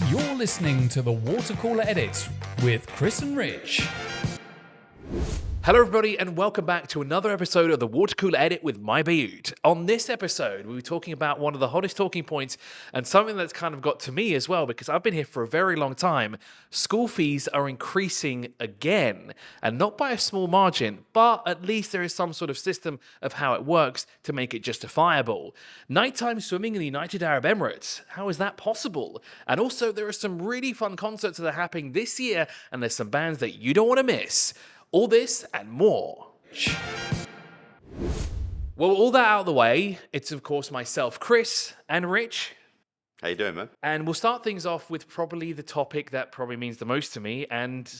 You're listening to the Water Cooler Edit with Chris and Rich. Hello everybody and welcome back to another episode of the Water Cooler Edit with mybayut. On this episode, we were talking about one of the hottest talking points and something that's kind of got to me as well because I've been here for a very long time. School fees are increasing again, and not by a small margin, but at least there is some sort of system of how it works to make it justifiable. Nighttime swimming in the United Arab Emirates, how is that possible? And also there are some really fun concerts that are happening this year and there's some bands that you don't want to miss. All this and more. Well, all that out of the way, it's of course myself, Chris, and Rich. How you doing, man? And we'll start things off with probably the topic that probably means the most to me,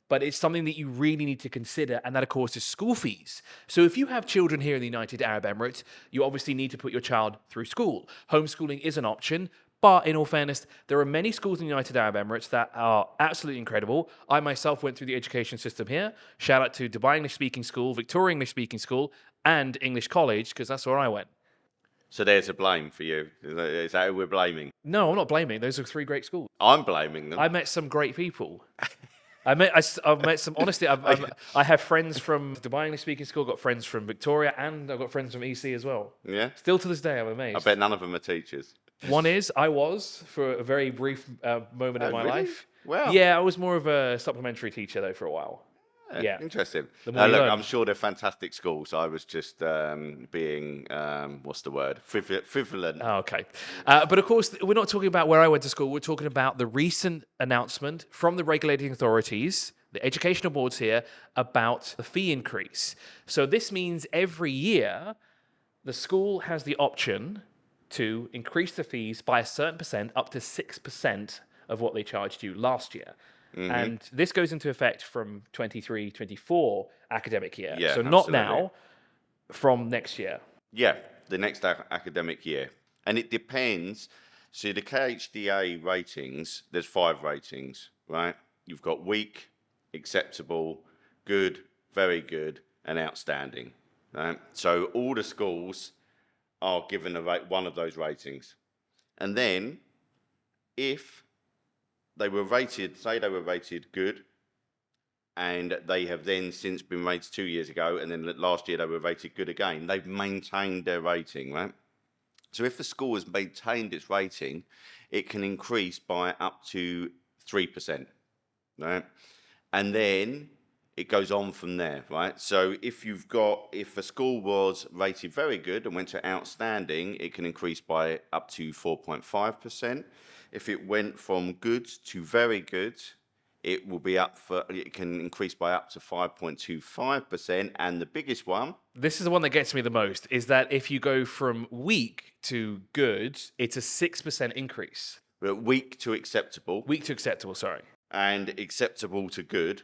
but it's something that you really need to consider, and that of course is school fees. So if you have children here in the United Arab Emirates, you obviously need to put your child through school. Homeschooling is an option. But in all fairness, there are many schools in the United Arab Emirates that are absolutely incredible. I myself went through the education system here. Shout out to Dubai English Speaking School, Victoria English Speaking School, and English College, because that's where I went. So there's a blame for you. Is that who we're blaming? No, I'm not blaming. Those are three great schools. I'm blaming them. I met some great people. I've met some, honestly, I have friends from Dubai English Speaking School, got friends from Victoria, and I've got friends from EC as well. Yeah? Still to this day, I'm amazed. I bet none of them are teachers. One is, I was, for a very brief moment of my really? life. Wow. Yeah, I was more of a supplementary teacher, though, for a while. Yeah. Interesting. The more you Look, learn. I'm sure they're fantastic schools. I was just being, what's the word? Frivolent. Oh, okay. But of course, we're not talking about where I went to school. We're talking about the recent announcement from the regulating authorities, the educational boards here, about the fee increase. So this means every year, the school has the option to increase the fees by a certain percent, up to 6% of what they charged you last year. Mm-hmm. And this goes into effect from 23-24 academic year. Yeah, so not absolutely. now, from next year. Yeah, the next academic year. And it depends. See, the KHDA ratings, there's 5 ratings, right? You've got weak, acceptable, good, very good, and outstanding. Right? So all the schools are given one of those ratings. And then if they were rated, say they were rated good, and they have then since been rated 2 years ago, and then last year they were rated good again, they've maintained their rating, right? So if the school has maintained its rating, it can increase by up to 3%, right? And then it goes on from there, right? So if a school was rated very good and went to outstanding, it can increase by up to 4.5%. If it went from good to very good, it can increase by up to 5.25%. And the biggest one, This is the one that gets me the most, is that if you go from weak to good, it's a 6% increase. weak to acceptable, Weak to acceptable, sorry. and acceptable to good,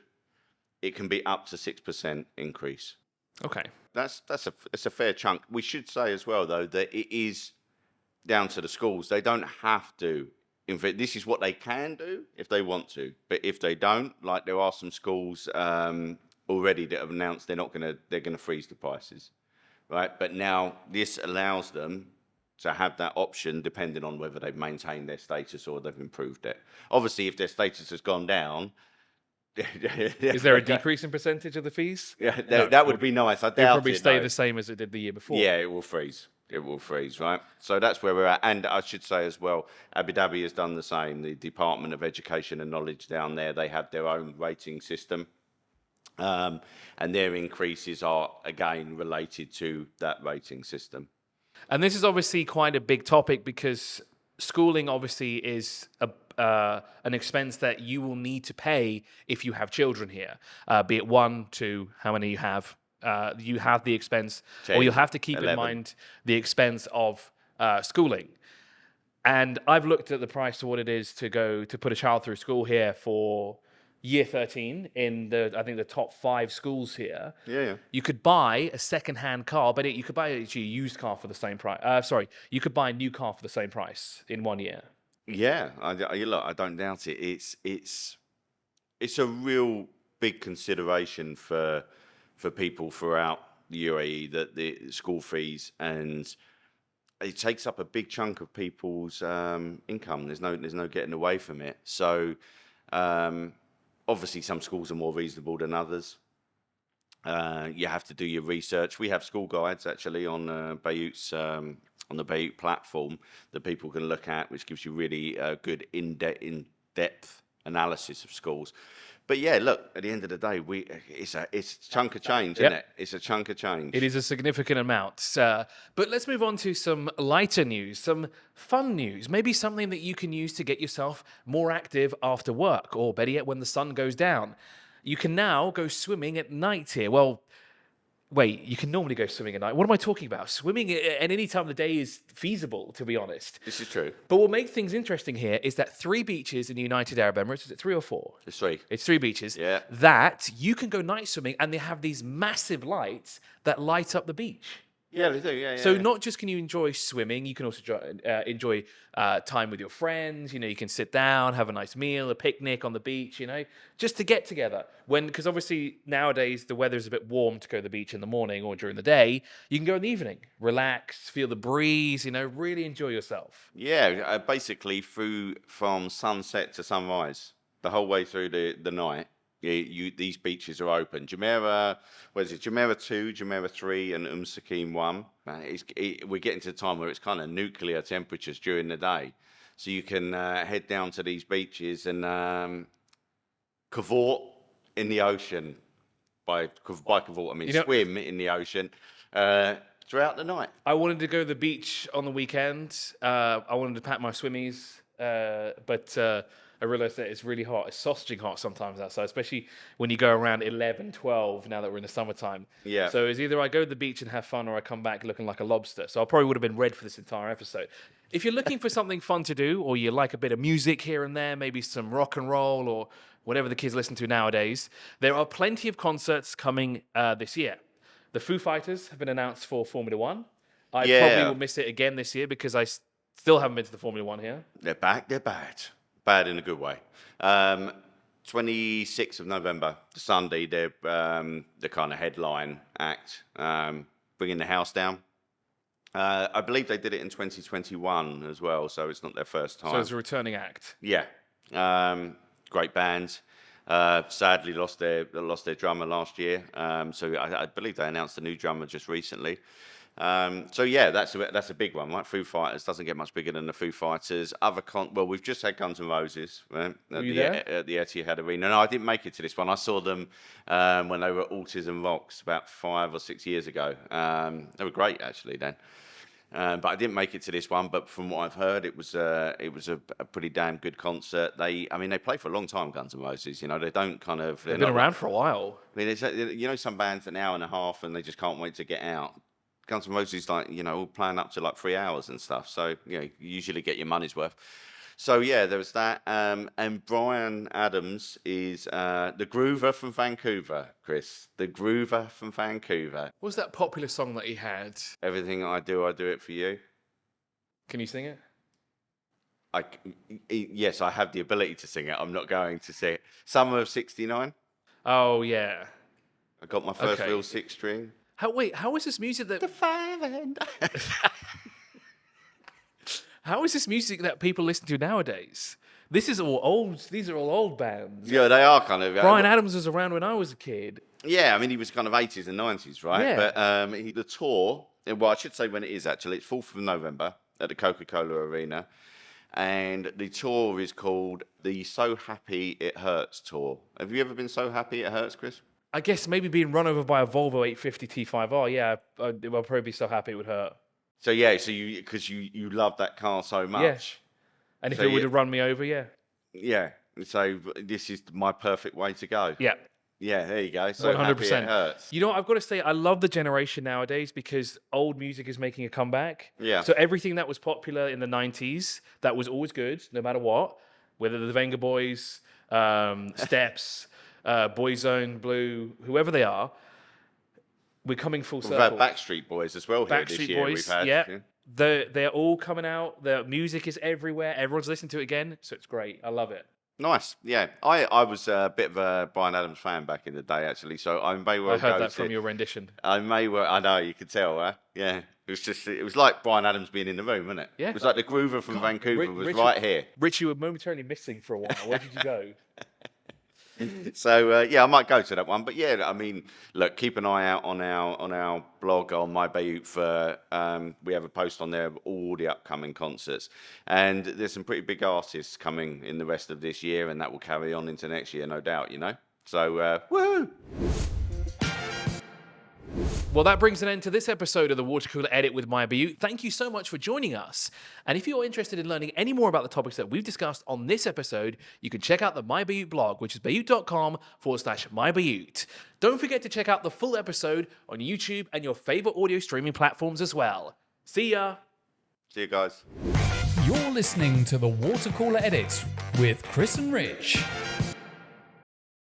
it can be up to 6% increase. Okay. It's a fair chunk. We should say as well, though, that it is down to the schools. They don't have to. In fact, this is what they can do if they want to. But if they don't, like there are some schools already that have announced they're gonna freeze the prices, right? But now this allows them to have that option depending on whether they've maintained their status or they've improved it. Obviously, if their status has gone down. Is there a decrease in percentage of the fees? Yeah, No, that would be nice. I doubt It'll probably it, stay though. the same as it did the year before. Yeah, it will freeze. It will freeze, right? So that's where we're at. And I should say as well, Abu Dhabi has done the same. The Department of Education and Knowledge down there, they have their own rating system. And their increases are, again, related to that rating system. And this is obviously quite a big topic because schooling obviously is an expense that you will need to pay if you have children here, be it 1, 2, how many you have. You have the expense, 10, or you'll have to keep 11. in mind the expense of schooling. And I've looked at the price to what it is to put a child through school here for year 13 in the top 5 schools here. Yeah. You could buy a second-hand car, but you could buy actually a used car for the same price. You could buy a new car for the same price in 1 year. Yeah, I don't doubt it. It's a real big consideration for people throughout the UAE, that the school fees, and it takes up a big chunk of people's income. There's no getting away from it. So obviously some schools are more reasonable than others. You have to do your research. We have school guides actually on Bayut's on the Bayut platform that people can look at, which gives you really good in-depth analysis of schools. But yeah, look, at the end of the day, it's a chunk of change, isn't it? It's a chunk of change. It is a significant amount. But let's move on to some lighter news, some fun news, maybe something that you can use to get yourself more active after work, or better yet, when the sun goes down. You can now go swimming at night here. Well, wait, you can normally go swimming at night. What am I talking about? Swimming at any time of the day is feasible, to be honest. This is true. But what makes things interesting here is that 3 beaches in the United Arab Emirates, is it 3 or 4? It's 3. It's 3 beaches. Yeah. That you can go night swimming, and they have these massive lights that light up the beach. Yeah, they do. Yeah. So not just can you enjoy swimming, you can also enjoy time with your friends. You can sit down, have a nice meal, a picnic on the beach. Just to get together. Because obviously nowadays the weather's a bit warm to go to the beach in the morning or during the day. You can go in the evening, relax, feel the breeze. Really enjoy yourself. Yeah, basically from sunset to sunrise, the whole way through the night. These beaches are open. Jumeirah, Jumeirah 2, Jumeirah 3, and Sakim 1. We're getting to the time where it's kind of nuclear temperatures during the day. So you can head down to these beaches and cavort in the ocean. By cavort, I mean swim in the ocean throughout the night. I wanted to go to the beach on the weekend. I wanted to pack my swimmies, but I realized that it's really hot. It's sausaging hot sometimes outside, especially when you go around 11, 12, now that we're in the summertime. Yeah. So it's either I go to the beach and have fun, or I come back looking like a lobster. So I probably would have been red for this entire episode. If you're looking for something fun to do, or you like a bit of music here and there, maybe some rock and roll or whatever the kids listen to nowadays, there are plenty of concerts coming this year. The Foo Fighters have been announced for Formula One. I probably will miss it again this year because I still haven't been to the Formula One here. They're back. They're bad. Bad in a good way. 26th of November, Sunday, they're the kind of headline act, bringing the house down. I believe they did it in 2021 as well, so it's not their first time. So it's a returning act. Yeah. Great band. Sadly lost their drummer last year. So I believe they announced a new drummer just recently. So yeah, that's a big one, right? Foo Fighters doesn't get much bigger than the Foo Fighters. Well, we've just had Guns N' Roses, right? Were you there? At the Etihad Arena. No, I didn't make it to this one. I saw them when they were at Autism Rocks about 5 or 6 years ago. They were great actually then. But I didn't make it to this one. But from what I've heard, it was a pretty damn good concert. They play for a long time, Guns N' Roses. They don't kind of. They've been around for a while. I mean, some bands an hour and a half and they just can't wait to get out. Guns N' Roses, all playing up to like 3 hours and stuff. So, you usually get your money's worth. So, yeah, there was that. And Bryan Adams is the groover from Vancouver, Chris. The groover from Vancouver. What was that popular song that he had? Everything I do it for you. Can you sing it? Yes, I have the ability to sing it. I'm not going to sing it. Summer of '69. Oh, yeah. I got my first real 6-string. How is this music that... The 5 and... How is this music that people listen to nowadays? This is all old. These are all old bands. Yeah, they are kind of... Bryan Adams was around when I was a kid. Yeah, I mean, he was kind of 80s and 90s, right? Yeah. But the tour, well, I should say when it is actually, it's 4th of November at the Coca-Cola Arena. And the tour is called the So Happy It Hurts Tour. Have you ever been so happy it hurts, Chris? I guess maybe being run over by a Volvo 850 T5R, yeah, I'll probably be so happy it would hurt. So yeah, because you love that car so much. Yeah. And if it would have run me over, yeah. Yeah. So this is my perfect way to go. Yeah. Yeah, there you go. So 100%. Happy it hurts. You know what, I've got to say, I love the generation nowadays because old music is making a comeback. Yeah. So everything that was popular in the 90s, that was always good, no matter what, whether the Venga Boys, Steps, Boyzone, Blue, whoever they are, we're coming full circle. We've had Backstreet Boys as well here this year. Boys, yeah. They're all coming out. The music is everywhere. Everyone's listening to it again, so it's great. I love it. Nice, yeah. I was a bit of a Bryan Adams fan back in the day, actually. So I may well. I heard that from your rendition. I know you could tell, huh? Yeah, It was like Brian Adams being in the room, wasn't it? Yeah. It was like the groover from Vancouver was Rich, right here. Rich, you were momentarily missing for a while. Where did you go? So yeah, I might go to that one. But yeah, I mean, look, keep an eye out on our blog on mybayut for we have a post on there of all the upcoming concerts, and there's some pretty big artists coming in the rest of this year, and that will carry on into next year, no doubt. So woo! Well, that brings an end to this episode of the Water Cooler Edit with mybayut. Thank you so much for joining us. And if you're interested in learning any more about the topics that we've discussed on this episode, you can check out the mybayut blog, which is bayut.com/mybayut. Don't forget to check out the full episode on YouTube and your favorite audio streaming platforms as well. See ya! See you guys. You're listening to the Water Cooler Edit with Chris and Rich.